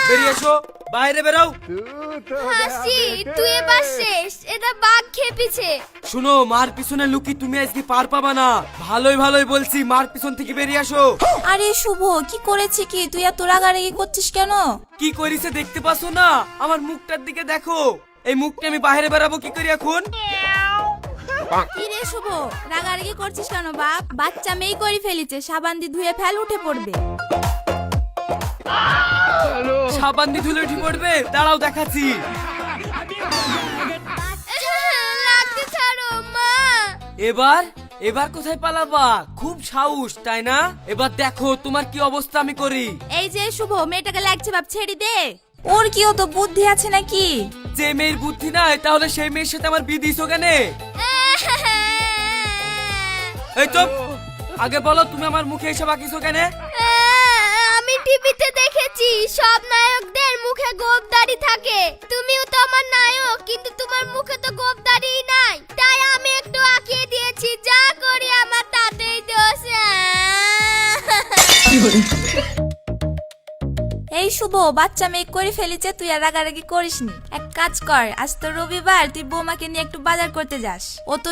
বেরিয়ে এসো, বাইরে বেরাও। হাসি তুই এবার শেষ, এটা বাঘ খেপিছে। শুনো, মার পিছনে লুকি তুমি আজকে পার পাবা না। ভালোই ভালোই বলছি, মার পিছন থেকে বেরিয়ে আসো। আরে শুভ, কি করেছে কি? তুই এত রাগারাগি করছিস কেন? কি করিছে দেখতে পাচ্ছ না? আমার মুখটার দিকে দেখো। এই মুখটা আমি বাইরে বেরাবো কি করি এখন? কি রে শুভ, রাগারাগি করছিস কেন বাপ? বাচ্চা মেয়ে করে ফেলিছে, সাবান দিয়ে ধুয়ে ফেল, উঠে পড়বে। সাবান দিয়ে ধুলে উঠে পড়বে? দাঁড়াও দেখাচ্ছি। লাগতে ছাড়ো মা। এবার এবার কোথায় পালাবা? খুব সাহস তাই না? এবার দেখো তোমার কি অবস্থা আমি করি। এই যে শুভ, মেয়েটাকে লাগছে বাপ, ছেড়ে দে। ওর কি অত বুদ্ধি আছে নাকি? যে মেয়ের বুদ্ধি নাই তাহলে সেই মেয়ের সাথে আমার বিয়ে দিছো কেন? এই চুপ, আগে বলো তুমি আমার মুখে এসে বাকিছো কেন? আমি টিভিতে দেখেছি সব নায়কদের মুখে গোঁফদাড়ি থাকে, তুমিও তো আমার নায়ক, কিন্তু তোমার মুখে তো গোঁফদাড়ি নাই, তাই আমি একটু আঁকিয়ে দিয়েছি। যা করি আমার তাতেই দোষ। এই শুভ, বাচ্চা মেয়ে করে ফেলেছে, তুই আর রাগারাগি করিসনি। এক কাজ কর, আজ তো রবিবার, তুই বৌমাকে নিয়ে একটু বাজার করতে যাস। ও তো